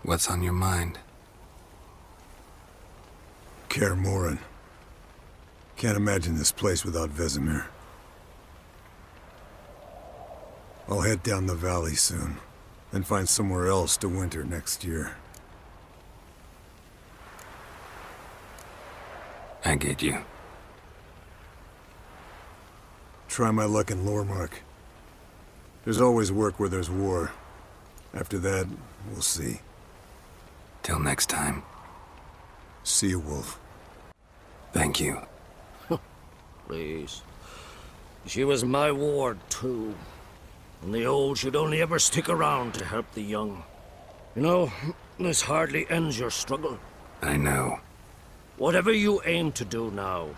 What's on your mind? Kaer Morhen. Can't imagine this place without Vesemir. I'll head down the valley soon, then find somewhere else to winter next year. I get you. Try my luck in Lormark. There's always work where there's war. After that, we'll see. Till next time. See you, Wolf. Thank you. Please. She was my ward, too. And the old should only ever stick around to help the young. You know, this hardly ends your struggle. I know. Whatever you aim to do now,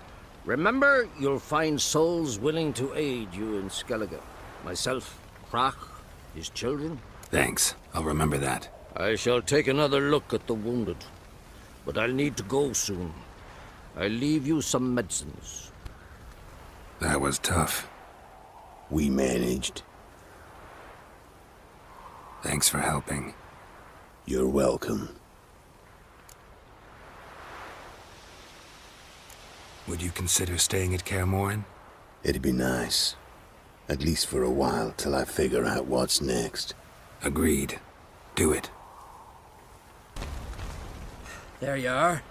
remember you'll find souls willing to aid you in Skellige. Myself, Crach, his children. Thanks. I'll remember that. I shall take another look at the wounded. But I'll need to go soon. I'll leave you some medicines. That was tough. We managed. Thanks for helping. You're welcome. Would you consider staying at Kaer Morhen? It'd be nice. At least for a while, till I figure out what's next. Agreed. Do it. There you are.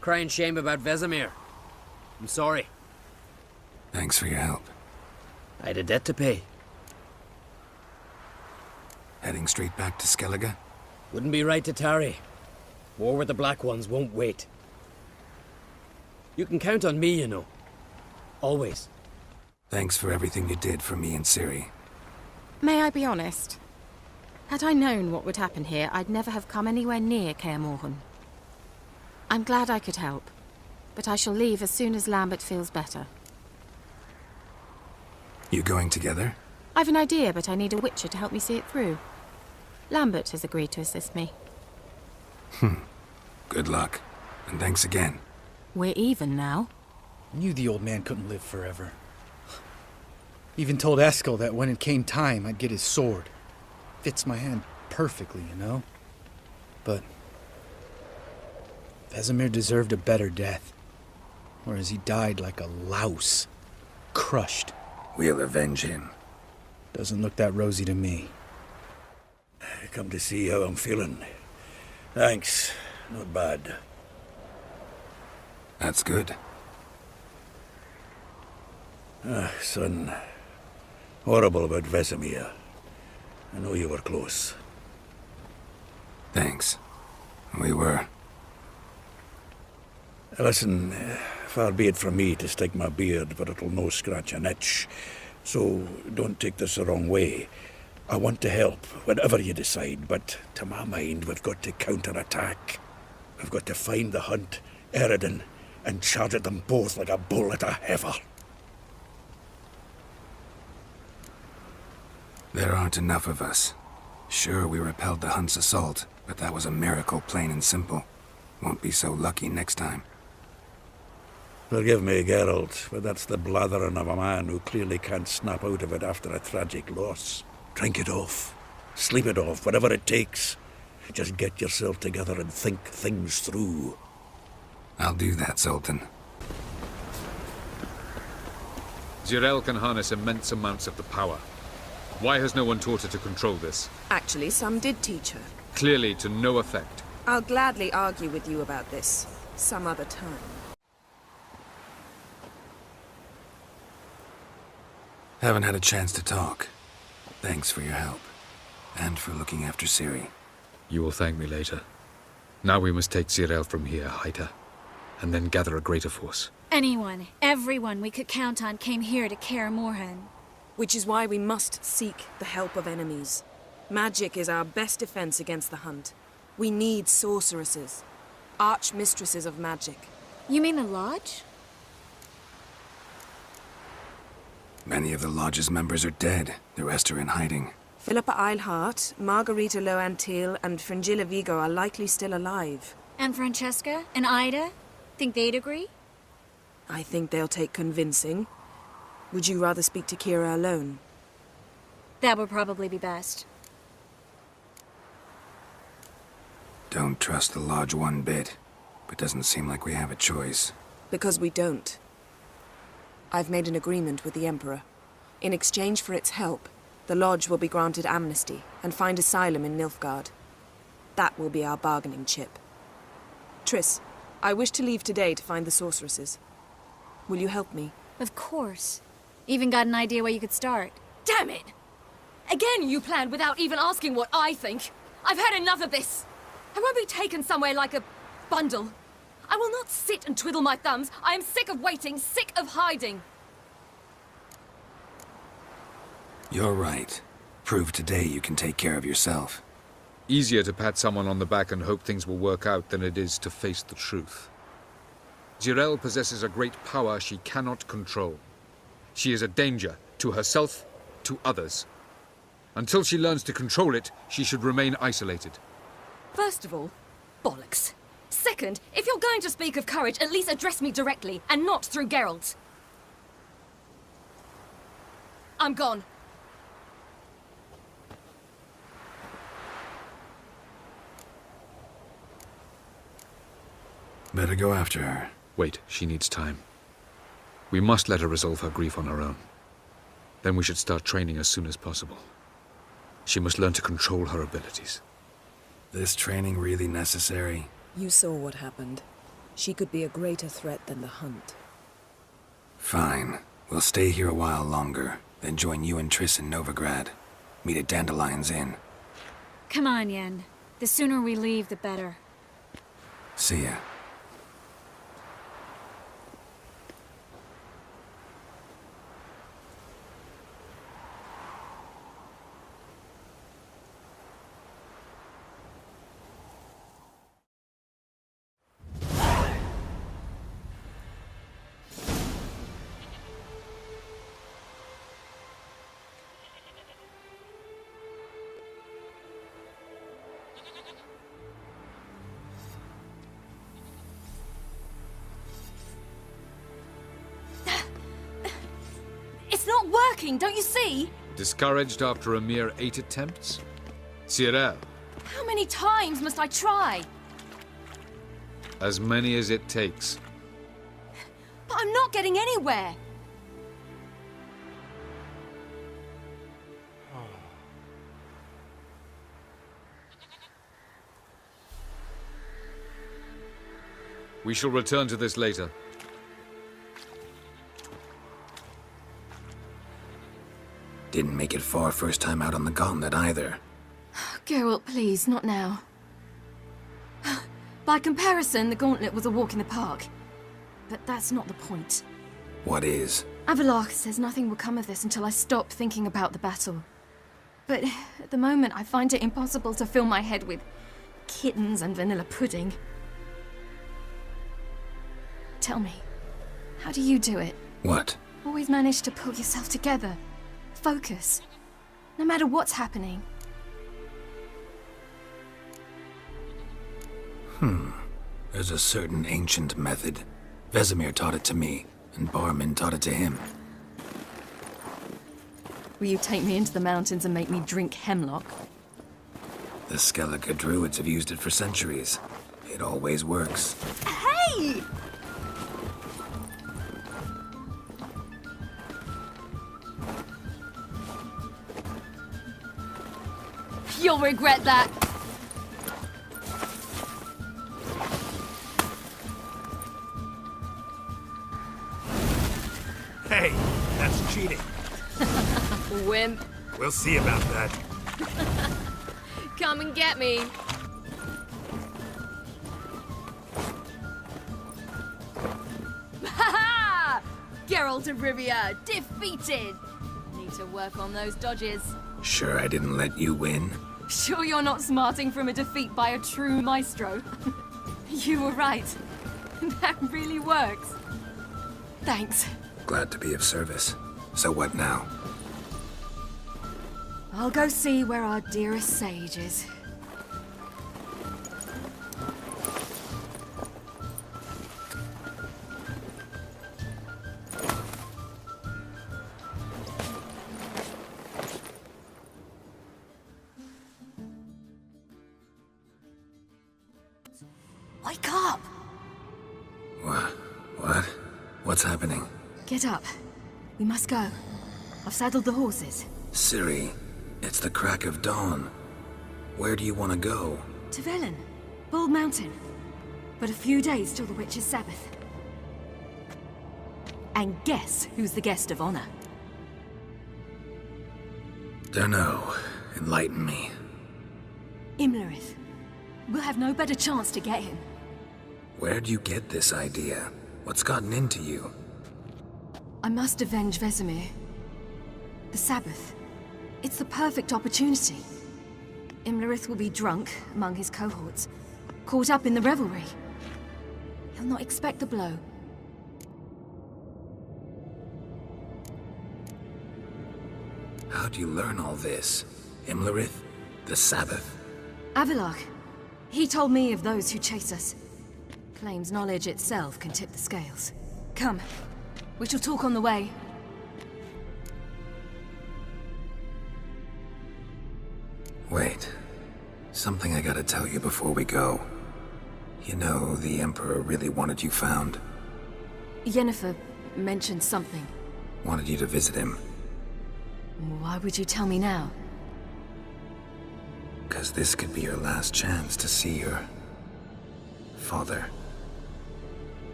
Crying shame about Vesemir. I'm sorry. Thanks for your help. I had a debt to pay. Heading straight back to Skellige? Wouldn't be right to tarry. War with the Black Ones won't wait. You can count on me, you know. Always. Thanks for everything you did for me and Ciri. May I be honest? Had I known what would happen here, I'd never have come anywhere near Kaer Morhen. I'm glad I could help, but I shall leave as soon as Lambert feels better. You going together? I've an idea, but I need a Witcher to help me see it through. Lambert has agreed to assist me. Good luck. And thanks again. We're even now. Knew the old man couldn't live forever. Even told Eskel that when it came time, I'd get his sword. Fits my hand perfectly, you know? But Vesemir deserved a better death. Whereas he died like a louse. Crushed. We'll avenge him. Doesn't look that rosy to me. Come to see how I'm feeling. Thanks. Not bad. That's good. Son. Horrible about Vesemir. I know you were close. Thanks. We were. Listen, far be it from me to stick my beard, but it'll no scratch an itch. So don't take this the wrong way. I want to help, whatever you decide, but to my mind, we've got to counterattack. We've got to find the Hunt, Eredin, and charge at them both like a bull at a heifer. There aren't enough of us. Sure, we repelled the Hunt's assault, but that was a miracle, plain and simple. Won't be so lucky next time. Forgive me, Geralt, but that's the blathering of a man who clearly can't snap out of it after a tragic loss. Drink it off. Sleep it off, whatever it takes. Just get yourself together and think things through. I'll do that, Zoltan. Zirael can harness immense amounts of the power. Why has no one taught her to control this? Actually, some did teach her. Clearly to no effect. I'll gladly argue with you about this some other time. Haven't had a chance to talk. Thanks for your help. And for looking after Ciri. You will thank me later. Now we must take Zirael from here, hide her, and then gather a greater force. Anyone, everyone we could count on came here to Kaer Morhen. Which is why we must seek the help of enemies. Magic is our best defense against the Hunt. We need sorceresses. Archmistresses of magic. You mean the Lodge? Many of the Lodge's members are dead. The rest are in hiding. Philippa Eilhart, Margarita Loantil, and Fringilla Vigo are likely still alive. And Francesca? And Ida? Think they'd agree? I think they'll take convincing. Would you rather speak to Kira alone? That would probably be best. Don't trust the Lodge one bit, but doesn't seem like we have a choice. Because we don't. I've made an agreement with the Emperor. In exchange for its help, the Lodge will be granted amnesty and find asylum in Nilfgaard. That will be our bargaining chip. Triss, I wish to leave today to find the sorceresses. Will you help me? Of course. Even got an idea where you could start. Damn it! Again you planned without even asking what I think. I've had enough of this. I won't be taken somewhere like a bundle. I will not sit and twiddle my thumbs. I am sick of waiting, sick of hiding. You're right. Prove today you can take care of yourself. Easier to pat someone on the back and hope things will work out than it is to face the truth. Zirael possesses a great power she cannot control. She is a danger to herself, to others. Until she learns to control it, she should remain isolated. First of all, bollocks. Second, if you're going to speak of courage, at least address me directly, and not through Geralt. I'm gone. Better go after her. Wait, she needs time. We must let her resolve her grief on her own. Then we should start training as soon as possible. She must learn to control her abilities. This training really necessary? You saw what happened. She could be a greater threat than the Hunt. Fine. We'll stay here a while longer, then join you and Triss in Novigrad. Meet at Dandelion's Inn. Come on, Yen. The sooner we leave, the better. See ya. It's not working, don't you see? Discouraged after a mere 8 attempts? Zirael, How many times must I try? as many as it takes. But I'm not getting anywhere. We shall return to this later. Didn't make it far first time out on the gauntlet either. Geralt, please, not now. By comparison, the gauntlet was a walk in the park. But that's not the point. What is? Avallac'h says nothing will come of this until I stop thinking about the battle. But at the moment, I find it impossible to fill my head with kittens and vanilla pudding. Tell me, how do you do it? What? Always manage to pull yourself together. Focus. No matter what's happening. There's a certain ancient method. Vesemir taught it to me, and Barman taught it to him. Will you take me into the mountains and make me drink hemlock? The Skellige druids have used it for centuries. It always works. Hey! You'll regret that. Hey, that's cheating. Wimp. We'll see about that. Come and get me. Ha-ha! Geralt of Rivia, defeated! Need to work on those dodges. Sure I didn't let you win? Sure you're not smarting from a defeat by a true maestro? You were right. That really works. Thanks. Glad to be of service. So what now? I'll go see where our dearest sage is. Wake up! What? What's happening? Get up. We must go. I've saddled the horses. Ciri, it's the crack of dawn. Where do you want to go? To Velen. Bald Mountain. But a few days till the Witch's Sabbath. And guess who's the guest of honor? Dunno. Enlighten me. Imlerith. We'll have no better chance to get him. Where'd you get this idea? What's gotten into you? I must avenge Vesemir. The Sabbath. It's the perfect opportunity. Imlerith will be drunk among his cohorts, caught up in the revelry. He'll not expect the blow. How'd you learn all this? Imlerith? The Sabbath? Avilark. He told me of those who chase us. Claims knowledge itself can tip the scales. Come. We shall talk on the way. Wait. Something I gotta tell you before we go. You know, the Emperor really wanted you found. Yennefer mentioned something. Wanted you to visit him. Why would you tell me now? 'Cause this could be your last chance to see your... father.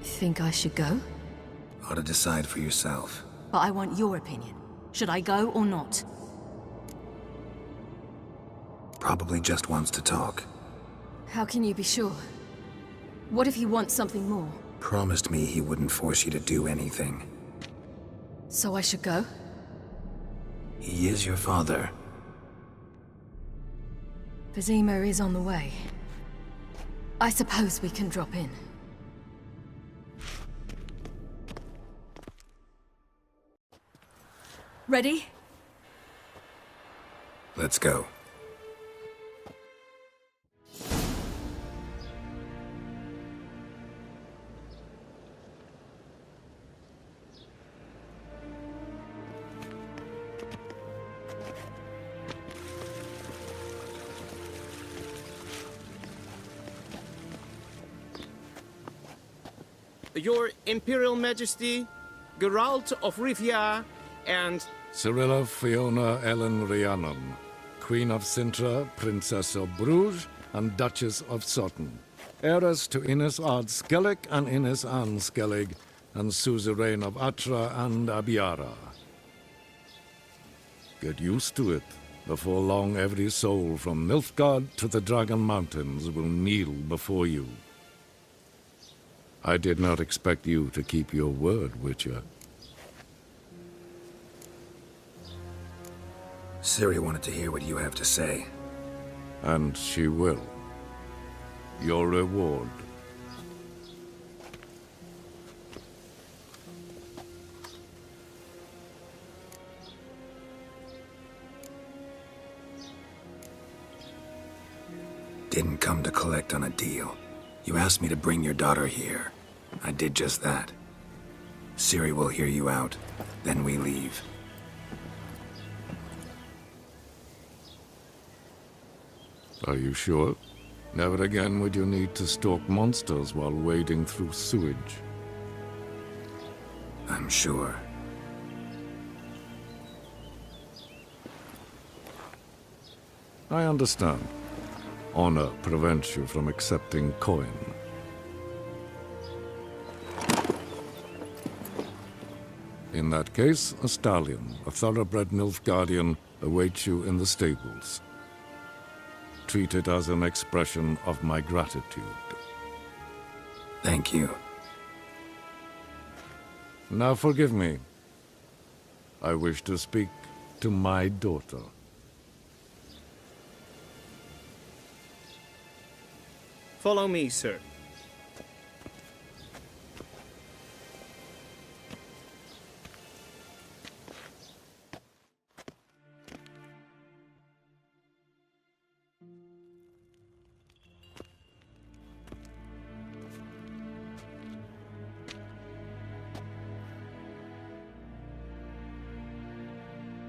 Think I should go? Ought to decide for yourself. But I want your opinion. Should I go or not? Probably just wants to talk. How can you be sure? What if he wants something more? Promised me he wouldn't force you to do anything. So I should go? He is your father. Vizima is on the way. I suppose we can drop in. Ready? Let's go. Your Imperial Majesty, Geralt of Rivia, and... Cirilla Fiona Ellen Rhiannon, Queen of Sintra, Princess of Bruges, and Duchess of Sutton. Heiress to Innes Ard Skellig and Innes Anne Skellig, and suzerain of Atra and Abiara. Get used to it. Before long, every soul from Nilfgaard to the Dragon Mountains will kneel before you. I did not expect you to keep your word, Witcher. Ciri wanted to hear what you have to say. And she will. Your reward. Didn't come to collect on a deal. You asked me to bring your daughter here. I did just that. Ciri will hear you out. Then we leave. Are you sure? Never again would you need to stalk monsters while wading through sewage. I'm sure. I understand. Honor prevents you from accepting coin. In that case, a stallion, a thoroughbred Nilfgaardian, awaits you in the stables. Treat it as an expression of my gratitude. Thank you. Now forgive me. I wish to speak to my daughter. Follow me, sir.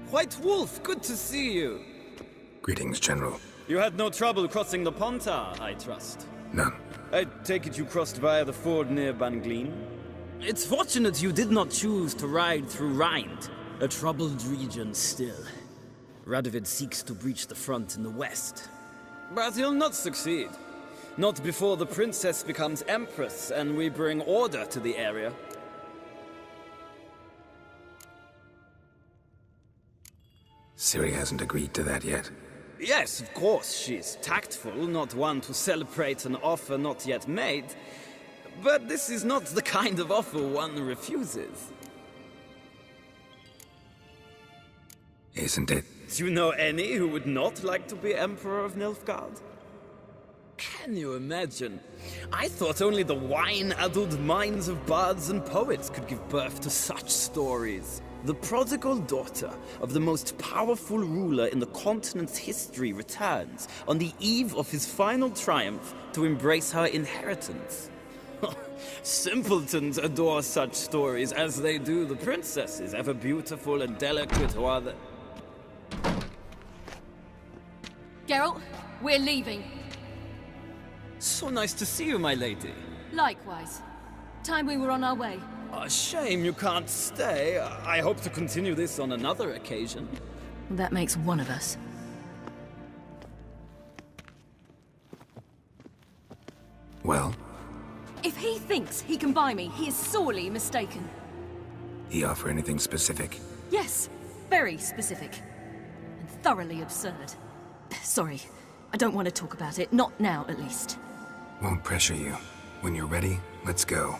White Wolf, good to see you. Greetings, General. You had no trouble crossing the Pontar, I trust. None. I take it you crossed via the ford near Banglin? It's fortunate you did not choose to ride through Rind, a troubled region still. Radovid seeks to breach the front in the west. But he'll not succeed. Not before the princess becomes empress and we bring order to the area. Ciri hasn't agreed to that yet. Yes, of course, she's tactful, not one to celebrate an offer not yet made. But this is not the kind of offer one refuses. Isn't it? Do you know any who would not like to be Emperor of Nilfgaard? Can you imagine? I thought only the wine-addled minds of bards and poets could give birth to such stories. The prodigal daughter of the most powerful ruler in the continent's history returns on the eve of his final triumph to embrace her inheritance. Simpletons adore such stories as they do the princesses, ever beautiful and delicate who are the... Geralt, we're leaving. So nice to see you, my lady. Likewise. Time we were on our way. A shame you can't stay. I hope to continue this on another occasion. That makes one of us. Well? If he thinks he can buy me, he is sorely mistaken. He offer anything specific? Yes, very specific. And thoroughly absurd. Sorry, I don't want to talk about it. Not now, at least. Won't pressure you. When you're ready, let's go.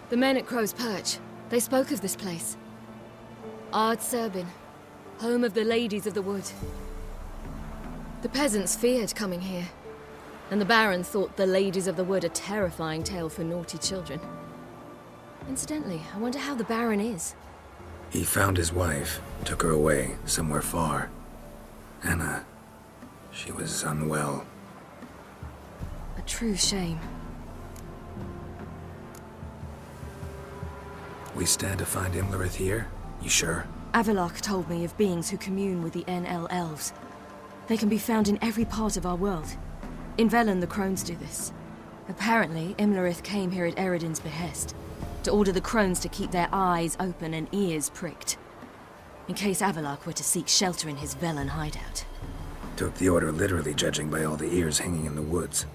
The men at Crow's Perch, they spoke of this place. Ard Serbin, home of the Ladies of the Wood. The peasants feared coming here, and the Baron thought the Ladies of the Wood a terrifying tale for naughty children. Incidentally, I wonder how the Baron is. He found his wife, took her away, somewhere far. Anna, she was unwell. A true shame. We stand to find Imlerith here? You sure? Avalok told me of beings who commune with the NL Elves. They can be found in every part of our world. In Velen, the Crones do this. Apparently, Imlerith came here at Eredin's behest, to order the Crones to keep their eyes open and ears pricked, in case Avalok were to seek shelter in his Velen hideout. Took the order literally, judging by all the ears hanging in the woods.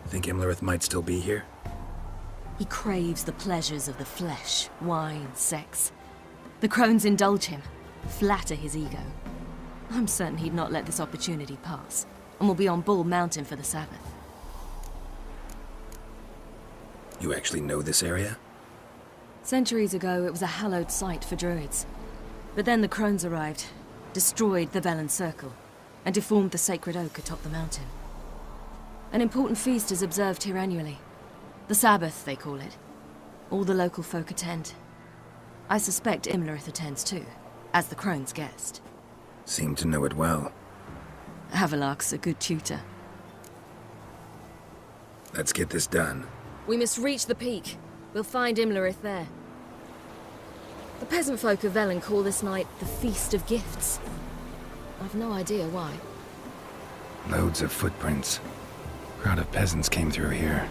Think Imlerith might still be here? He craves the pleasures of the flesh, wine, sex. The Crones indulge him, flatter his ego. I'm certain he'd not let this opportunity pass, and will be on Bull Mountain for the Sabbath. You actually know this area? Centuries ago, it was a hallowed site for druids. But then the Crones arrived, destroyed the Velen Circle, and deformed the sacred oak atop the mountain. An important feast is observed here annually. The Sabbath, they call it. All the local folk attend. I suspect Imlerith attends too, as the Crone's guest. Seem to know it well. Avalok's a good tutor. Let's get this done. We must reach the peak. We'll find Imlerith there. The peasant folk of Velen call this night the Feast of Gifts. I've no idea why. Loads of footprints. Crowd of peasants came through here.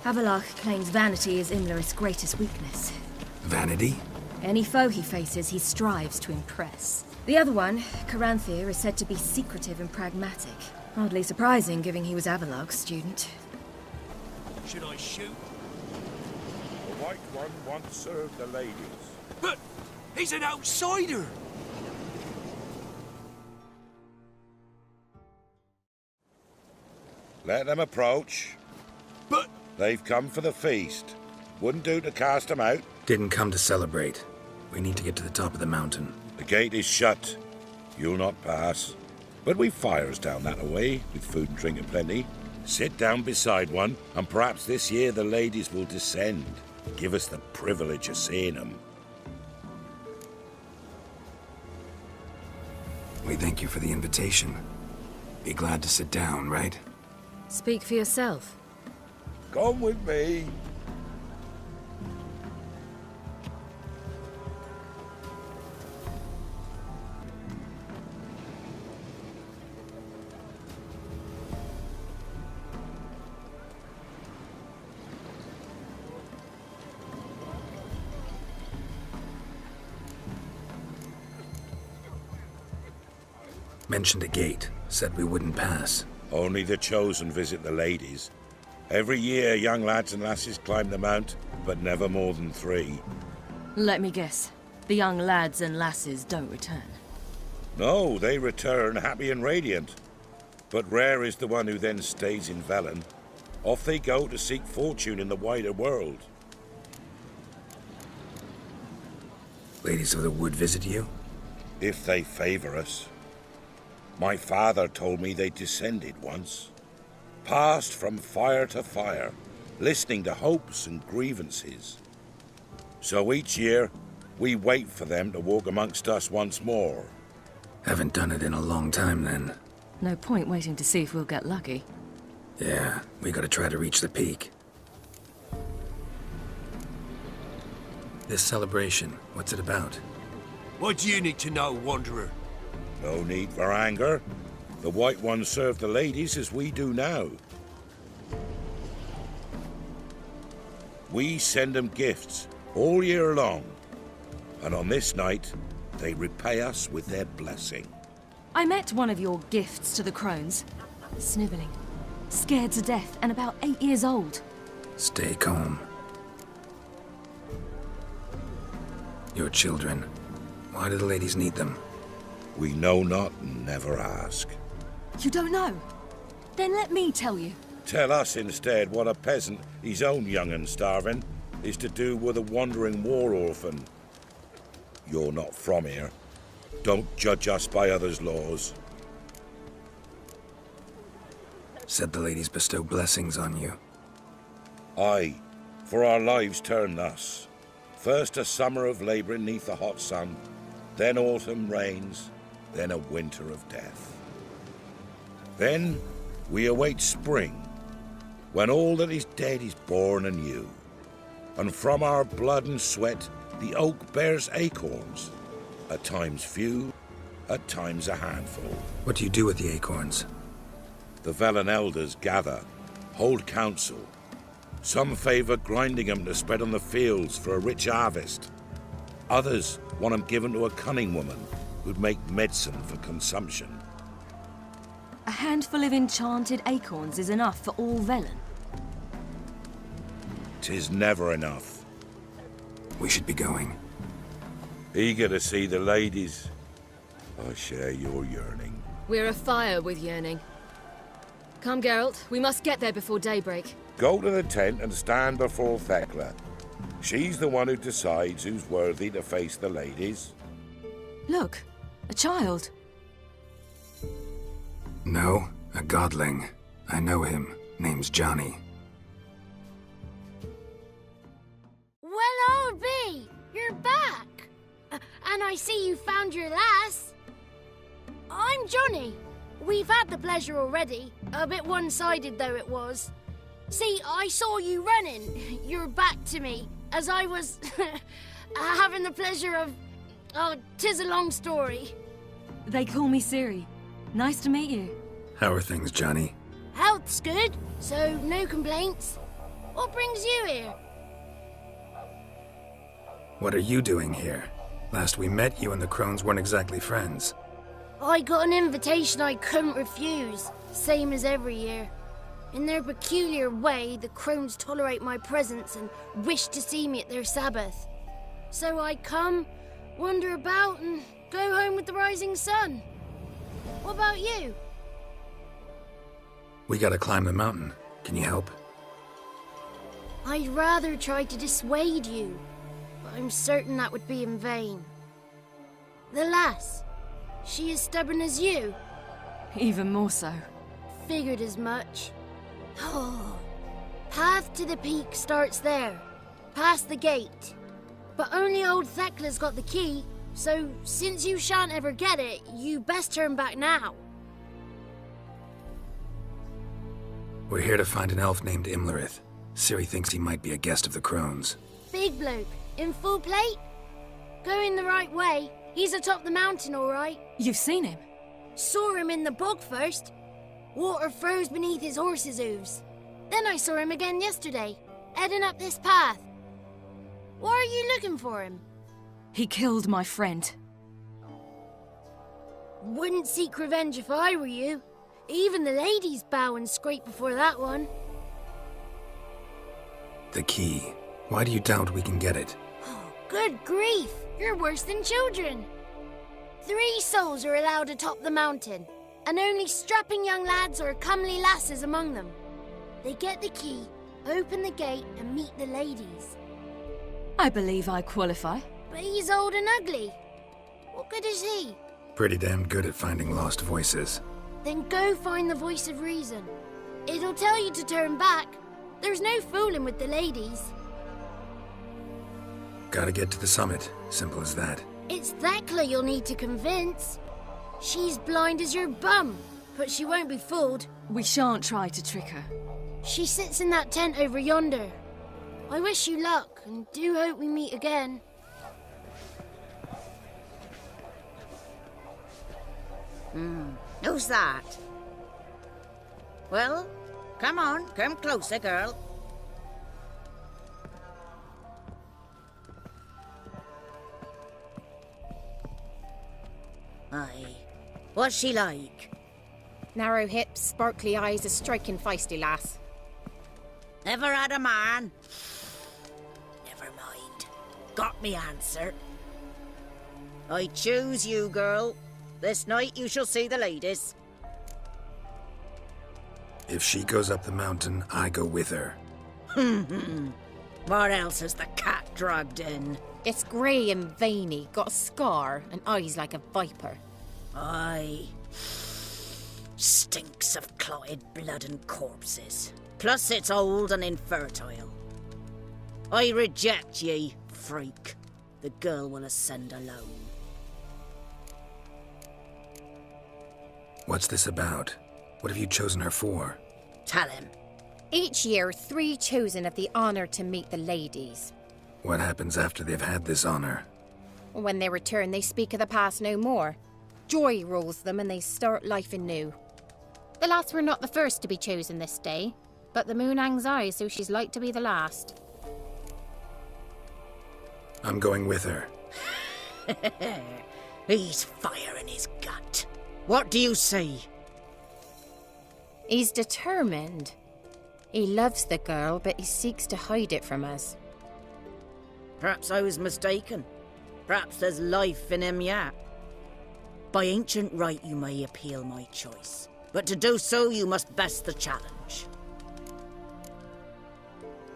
Avalok claims vanity is Imlerith's greatest weakness. Vanity? Any foe he faces, he strives to impress. The other one, Caranthir, is said to be secretive and pragmatic. Hardly surprising, given he was Avalok's student. Should I shoot? The White One once served the ladies. But he's an outsider! Let them approach. But They've come for the feast. Wouldn't do to cast them out. Didn't come to celebrate. We need to get to the top of the mountain. The gate is shut. You'll not pass. But we've fires down that way, with food and drink aplenty. Sit down beside one, and perhaps this year the ladies will descend. Give us the privilege of seeing them. We thank you for the invitation. Be glad to sit down, right? Speak for yourself. Come with me. Mentioned a gate. Said we wouldn't pass. Only the chosen visit the ladies. Every year, young lads and lasses climb the mount, but never more than 3. Let me guess. The young lads and lasses don't return. No, they return happy and radiant. But rare is the one who then stays in Velen. Off they go to seek fortune in the wider world. Ladies of the Wood visit you? If they favor us. My father told me they descended once. Passed from fire to fire, listening to hopes and grievances. So each year, we wait for them to walk amongst us once more. Haven't done it in a long time, then. No point waiting to see if we'll get lucky. Yeah, we gotta try to reach the peak. This celebration, what's it about? What do you need to know, Wanderer? No need for anger. The White Ones serve the ladies as we do now. We send them gifts all year long. And on this night, they repay us with their blessing. I met one of your gifts to the crones. Sniveling. Scared to death and about 8 years old. Stay calm. Your children. Why do the ladies need them? We know not and never ask. You don't know? Then let me tell you. Tell us instead what a peasant, his own young and starving, is to do with a wandering war orphan. You're not from here. Don't judge us by others' laws. Said the ladies bestow blessings on you. Aye, for our lives turn thus. First a summer of labouring neath the hot sun, then autumn rains, then a winter of death. Then we await spring, when all that is dead is born anew. And from our blood and sweat the oak bears acorns, at times few, at times a handful. What do you do with the acorns? The Velen elders gather, hold council. Some favour grinding them to spread on the fields for a rich harvest. Others want them given to a cunning woman who'd make medicine for consumption. A handful of enchanted acorns is enough for all Velen. 'Tis never enough. We should be going. Eager to see the ladies. I share your yearning. We're afire with yearning. Come, Geralt. We must get there before daybreak. Go to the tent and stand before Thekla. She's the one who decides who's worthy to face the ladies. Look, a child. No, a godling. I know him. Name's Johnny. Well, I'll be. You're back. And I see you found your lass. I'm Johnny. We've had the pleasure already. A bit one-sided though it was. See, I saw you running. Your back to me. As I was having the pleasure of... Oh, 'tis a long story. They call me Ciri. Nice to meet you. How are things, Johnny? Health's good, so no complaints. What brings you here? What are you doing here? Last we met, you and the crones weren't exactly friends. I got an invitation I couldn't refuse, same as every year. In their peculiar way, the crones tolerate my presence and wish to see me at their Sabbath. So I come, wander about, and go home with the rising sun. What about you? We gotta climb the mountain. Can you help? I'd rather try to dissuade you, but I'm certain that would be in vain. The lass, she as stubborn as you? Even more so. Figured as much. Oh, path to the peak starts there, past the gate. But only old Thekla's got the key, so since you shan't ever get it, you best turn back now. We're here to find an elf named Imlerith. Ciri thinks he might be a guest of the Crones. Big bloke, in full plate? Going the right way. He's atop the mountain, all right. You've seen him? Saw him in the bog first. Water froze beneath his horse's hooves. Then I saw him again yesterday, heading up this path. Why are you looking for him? He killed my friend. Wouldn't seek revenge if I were you. Even the ladies bow and scrape before that one. The key. Why do you doubt we can get it? Good grief! You're worse than children. 3 souls are allowed atop the mountain, and only strapping young lads or comely lasses among them. They get the key, open the gate, and meet the ladies. I believe I qualify. But he's old and ugly. What good is he? Pretty damn good at finding lost voices. Then go find the voice of reason. It'll tell you to turn back. There's no fooling with the ladies. Gotta get to the summit. Simple as that. It's Thekla you'll need to convince. She's blind as your bum, but she won't be fooled. We shan't try to trick her. She sits in that tent over yonder. I wish you luck, and do hope we meet again. Who's that? Well, come on, come closer, girl. Aye. What's she like? Narrow hips, sparkly eyes, a striking feisty lass. Ever had a man? Never mind. Got me answer. I choose you, girl. This night you shall see the ladies. If she goes up the mountain, I go with her. What else has the cat dragged in? It's grey and veiny, got a scar, and eyes like a viper. Aye. Stinks of clotted blood and corpses. Plus it's old and infertile. I reject ye, freak. The girl will ascend alone. What's this about? What have you chosen her for? Tell him. Each year, 3 chosen have the honour to meet the ladies. What happens after they've had this honor? When they return, they speak of the past no more. Joy rules them and they start life anew. The lass were not the first to be chosen this day, but the moon hangs high, so she's like to be the last. I'm going with her. He's fire in his gut. What do you say? He's determined. He loves the girl, but he seeks to hide it from us. Perhaps I was mistaken. Perhaps there's life in him yet. By ancient right you may appeal my choice, but to do so you must best the challenge.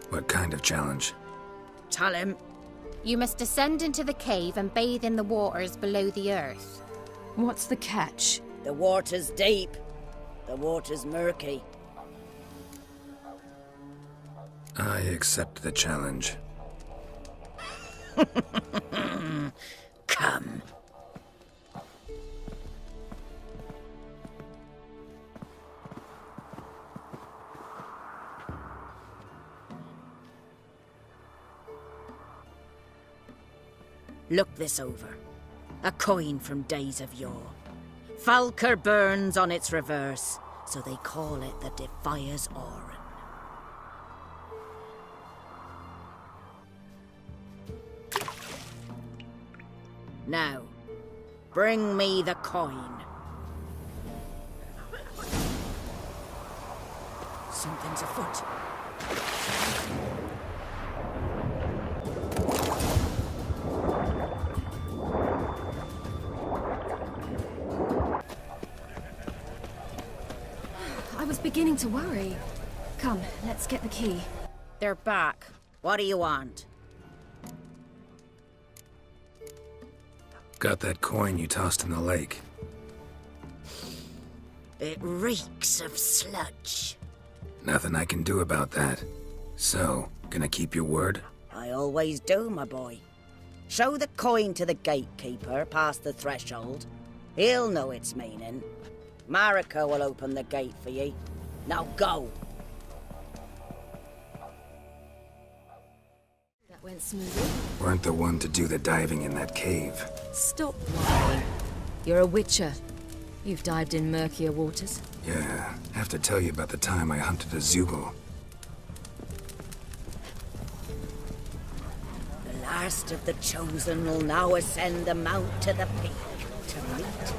What kind of challenge? Tell him. You must descend into the cave and bathe in the waters below the earth. What's the catch? The water's deep. The water's murky. I accept the challenge. Come. Look this over. A coin from days of yore. Falker burns on its reverse, so they call it the Defier's Oran. Now, bring me the coin. Something's afoot. I was beginning to worry. Come, let's get the key. They're back. What do you want? Got that coin you tossed in the lake. It reeks of sludge. Nothing I can do about that. So, gonna keep your word? I always do, my boy. Show the coin to the gatekeeper past the threshold. He'll know its meaning. Marika will open the gate for ye. Now go! That went smoothly. Weren't the one to do the diving in that cave. Stop lying. You're a witcher. You've dived in murkier waters. Yeah, have to tell you about the time I hunted a Zugel. The last of the chosen will now ascend the mount to the peak to meet the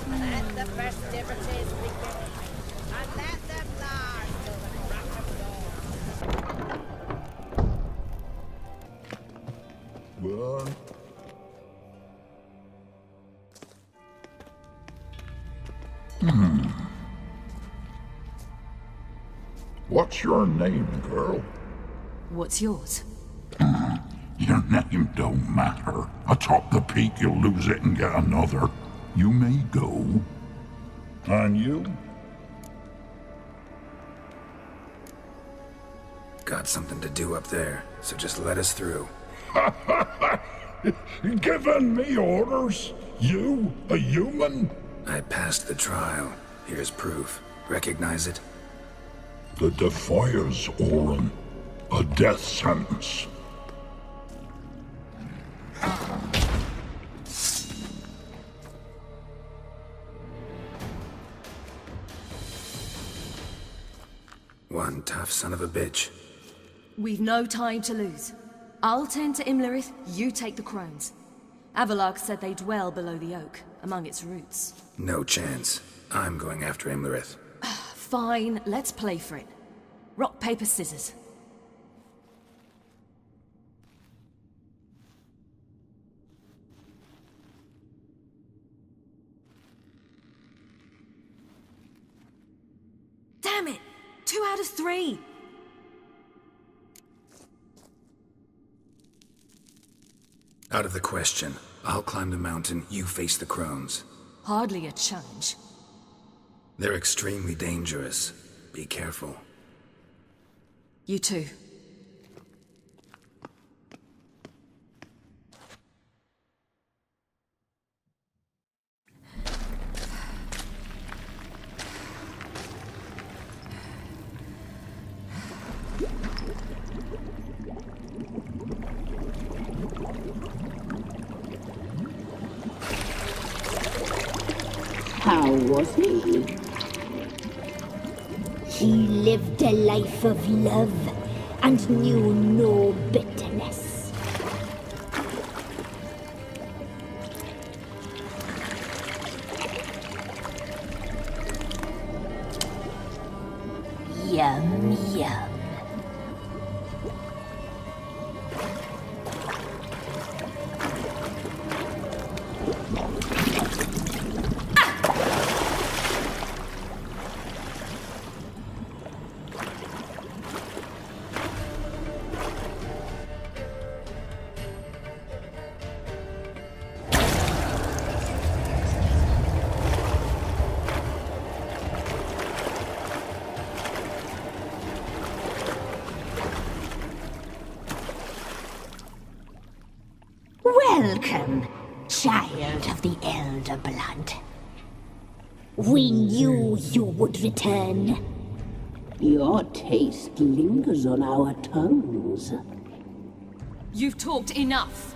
Let the festivities begin, and let them last till the crack of dawn. Burn. What's your name, girl? What's yours? Your name don't matter. Atop the peak, you'll lose it and get another. You may go. And you? Got something to do up there, so just let us through. Giving me orders? You, a human? I passed the trial. Here's proof. Recognize it? The Defiers, Orin. A death sentence. One tough son of a bitch. We've no time to lose. I'll tend to Imlerith, you take the crones. Avalark said they dwell below the oak, among its roots. No chance. I'm going after Imlerith. Fine, let's play for it. Rock, paper, scissors. Damn it! 2 out of 3! Out of the question. I'll climb the mountain, you face the crones. Hardly a challenge. They're extremely dangerous. Be careful. You too. How was he? He lived a life of love and knew no bitterness. Yum, yum. Welcome, child of the Elder Blood. We knew you would return. Your taste lingers on our tongues. You've talked enough.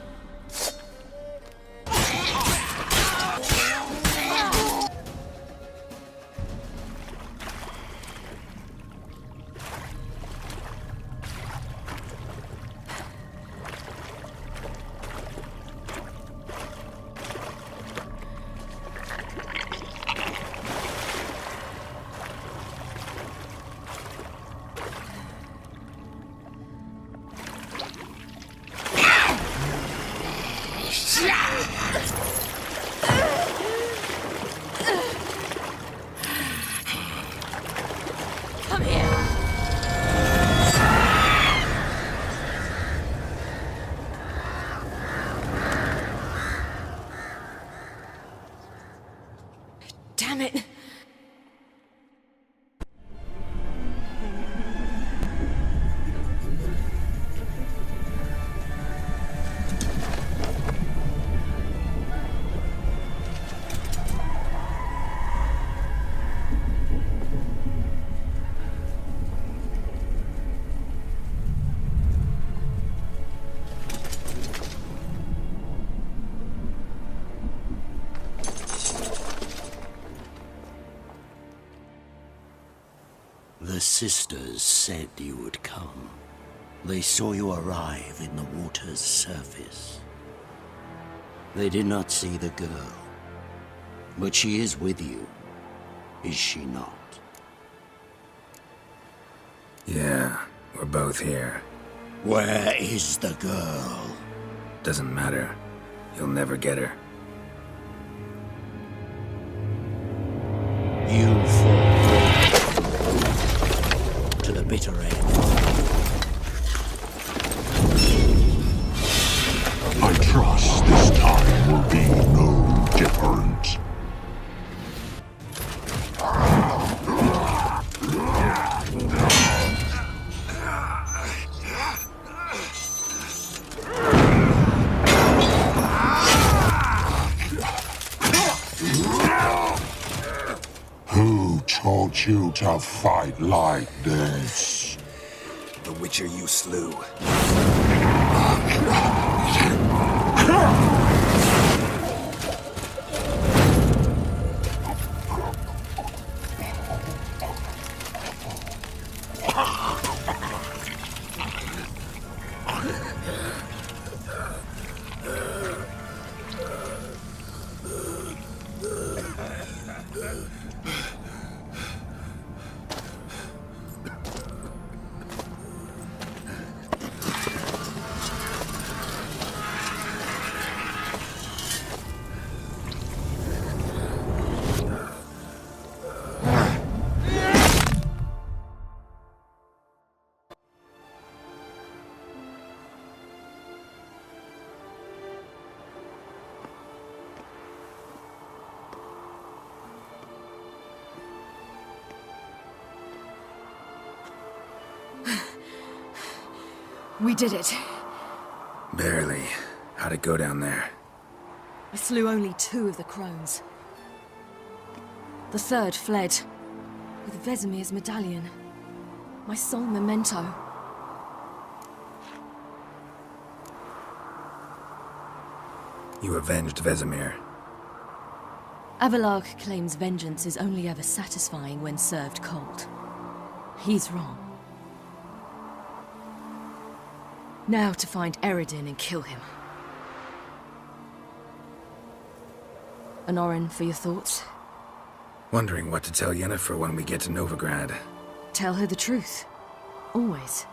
The sisters said you would come. They saw you arrive in the water's surface. They did not see the girl. But she is with you, is she not? Yeah, we're both here. Where is the girl? Doesn't matter. You'll never get her. You fought to the bitter end. I trust this time will be no different. Who taught you to fight like this? The Witcher you slew. We did it. Barely. How'd it go down there? I slew only 2 of the crones. The 3rd fled, with Vesemir's medallion. My sole memento. You avenged Vesemir. Avalark claims vengeance is only ever satisfying when served cold. He's wrong. Now to find Eredin and kill him. Anorin, for your thoughts? Wondering what to tell Yennefer when we get to Novigrad. Tell her the truth. Always.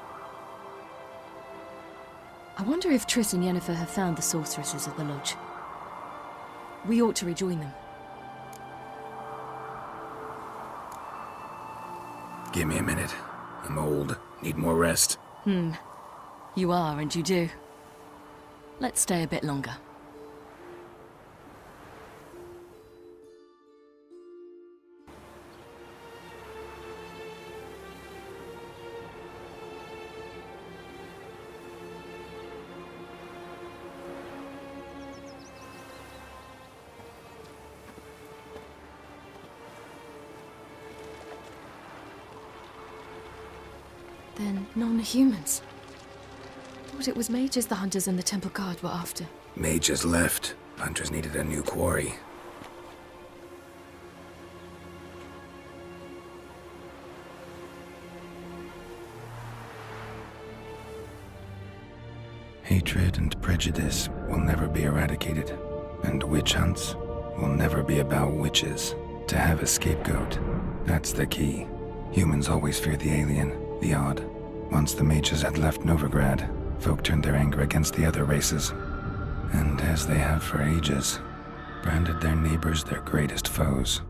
I wonder if Triss and Yennefer have found the sorceresses at the lodge. We ought to rejoin them. Give me a minute. I'm old. Need more rest. You are, and you do. Let's stay a bit longer. Then non-humans. Thought it was mages the hunters and the temple guard were after. Mages left. Hunters needed a new quarry. Hatred and prejudice will never be eradicated, and witch hunts will never be about witches. To have a scapegoat, that's the key. Humans always fear the alien, the odd. Once the mages had left Novigrad, folk turned their anger against the other races. And as they have for ages, branded their neighbors their greatest foes.